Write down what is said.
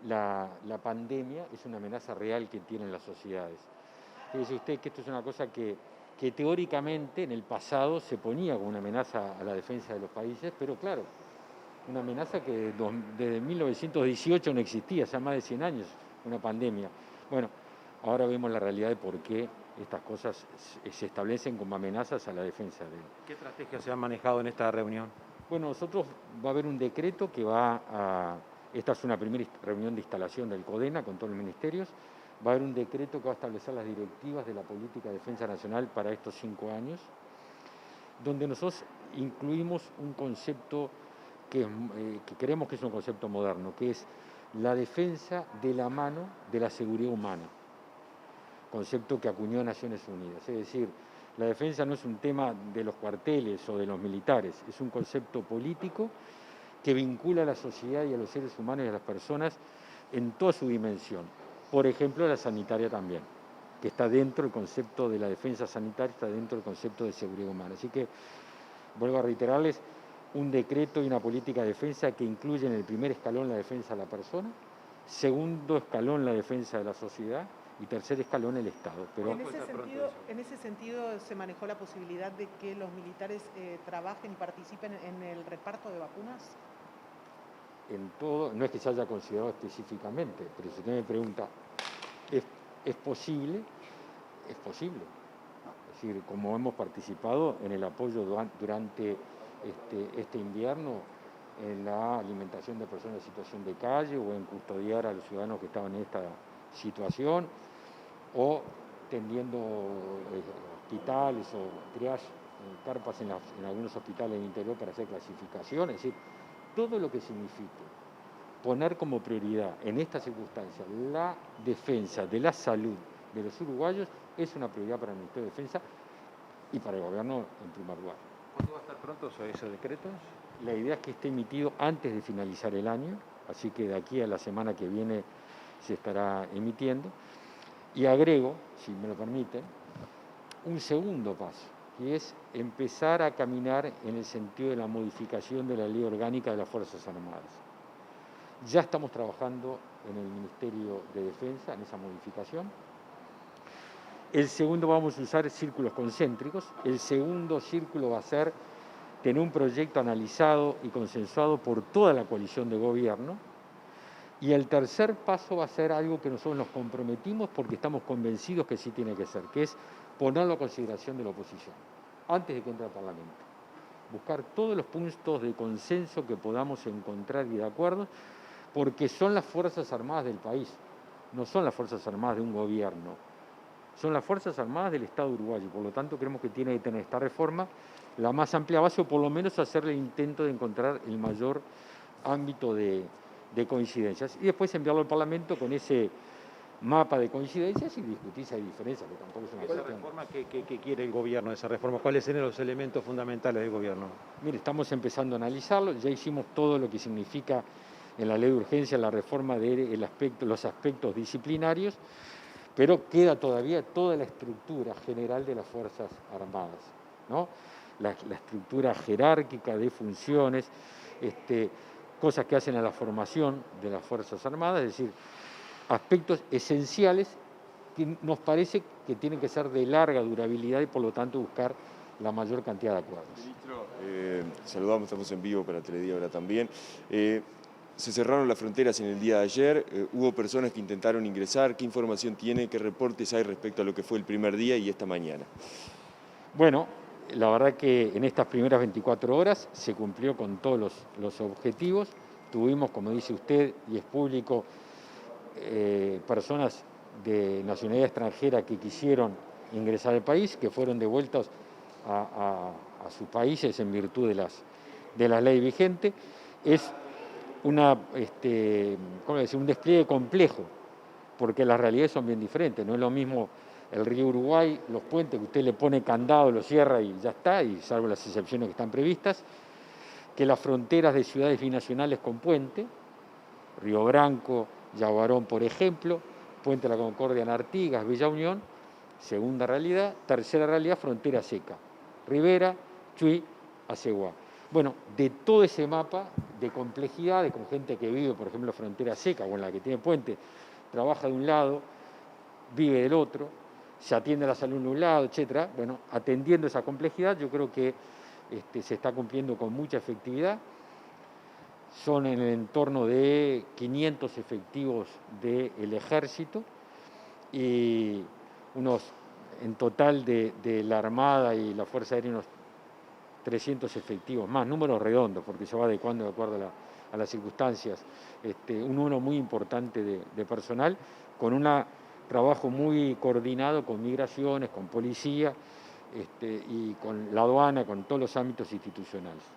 la pandemia es una amenaza real que tienen las sociedades. Fíjese usted que esto es una cosa que teóricamente en el pasado se ponía como una amenaza a la defensa de los países, pero claro, una amenaza que desde 1918 no existía, hace más de 100 años, una pandemia. Bueno, ahora vemos la realidad de por qué estas cosas se establecen como amenazas a la defensa de... ¿Qué estrategias se han manejado en esta reunión? Bueno, nosotros va a haber un decreto que va a... Esta es una primera reunión de instalación del CODENA con todos los ministerios. Va a haber un decreto que va a establecer las directivas de la política de defensa nacional para estos 5 años, donde nosotros incluimos un concepto que creemos que es un concepto moderno, que es la defensa de la mano de la seguridad humana, concepto que acuñó Naciones Unidas. Es decir, la defensa no es un tema de los cuarteles o de los militares, es un concepto político que vincula a la sociedad y a los seres humanos y a las personas en toda su dimensión. Por ejemplo, la sanitaria también, que está dentro del concepto de la defensa sanitaria, está dentro del concepto de seguridad humana. Así que, vuelvo a reiterarles, un decreto y una política de defensa que incluye en el primer escalón la defensa de la persona, segundo escalón la defensa de la sociedad y tercer escalón el Estado. Pero en ese sentido se manejó la posibilidad de que los militares trabajen y participen en el reparto de vacunas. En todo, no es que se haya considerado específicamente, pero si usted me pregunta, ¿es posible? Es posible. Es decir, como hemos participado en el apoyo durante este invierno en la alimentación de personas en situación de calle o en custodiar a los ciudadanos que estaban en esta situación, o tendiendo hospitales o triage, carpas en algunos hospitales del interior para hacer clasificación, es decir, todo lo que signifique poner como prioridad en esta circunstancia la defensa de la salud de los uruguayos es una prioridad para el Ministerio de Defensa y para el gobierno en primer lugar. ¿Cuándo va a estar pronto esos decretos? La idea es que esté emitido antes de finalizar el año, así que de aquí a la semana que viene se estará emitiendo. Y agrego, si me lo permiten, un segundo paso, que es empezar a caminar en el sentido de la modificación de la Ley Orgánica de las Fuerzas Armadas. Ya estamos trabajando en el Ministerio de Defensa, en esa modificación. El segundo, vamos a usar círculos concéntricos. El segundo círculo va a ser tener un proyecto analizado y consensuado por toda la coalición de gobierno. Y el tercer paso va a ser algo que nosotros nos comprometimos porque estamos convencidos que sí tiene que ser, que es ponerlo a consideración de la oposición, antes de que entre al Parlamento. Buscar todos los puntos de consenso que podamos encontrar y de acuerdo, porque son las Fuerzas Armadas del país, no son las Fuerzas Armadas de un gobierno, son las Fuerzas Armadas del Estado uruguayo. Por lo tanto, creemos que tiene que tener esta reforma la más amplia base, o por lo menos hacerle el intento de encontrar el mayor ámbito de coincidencias, y después enviarlo al Parlamento con ese mapa de coincidencias y discutir si hay diferencias, que tampoco es una cuestión. ¿Esa reforma qué quiere el gobierno de esa reforma? ¿Cuáles serían los elementos fundamentales del gobierno? Mire, estamos empezando a analizarlo, ya hicimos todo lo que significa en la ley de urgencia la reforma de los aspectos disciplinarios, pero queda todavía toda la estructura general de las Fuerzas Armadas, ¿no? La estructura jerárquica de funciones, cosas que hacen a la formación de las Fuerzas Armadas, es decir, aspectos esenciales que nos parece que tienen que ser de larga durabilidad y por lo tanto buscar la mayor cantidad de acuerdos. Ministro, saludamos, estamos en vivo para Teledía ahora también. Se cerraron las fronteras en el día de ayer, hubo personas que intentaron ingresar. ¿Qué información tiene, qué reportes hay respecto a lo que fue el primer día y esta mañana? Bueno, la verdad que en estas primeras 24 horas se cumplió con todos los objetivos. Tuvimos, como dice usted, y es público, personas de nacionalidad extranjera que quisieron ingresar al país, que fueron devueltas a sus países en virtud de la ley vigente. Es un despliegue complejo, porque las realidades son bien diferentes. No es lo mismo el río Uruguay, los puentes, que usted le pone candado, lo cierra y ya está, y salvo las excepciones que están previstas, que las fronteras de ciudades binacionales con puente, Río Branco, Yaguarón, por ejemplo, Puente de la Concordia en Artigas, Villa Unión. Segunda realidad. Tercera realidad, frontera seca, Rivera, Chuy, Aceguá. Bueno, de todo ese mapa de complejidad, con gente que vive, por ejemplo, frontera seca o en la que tiene puente, trabaja de un lado, vive del otro, se atiende a la salud de un lado, etcétera. Bueno, atendiendo esa complejidad, yo creo que se está cumpliendo con mucha efectividad. Son en el entorno de 500 efectivos del Ejército y en total de la Armada y la Fuerza Aérea, unos 300 efectivos más, números redondos, porque se va adecuando de acuerdo a las circunstancias. Un número muy importante de personal, con un trabajo muy coordinado con migraciones, con policía y con la aduana, con todos los ámbitos institucionales.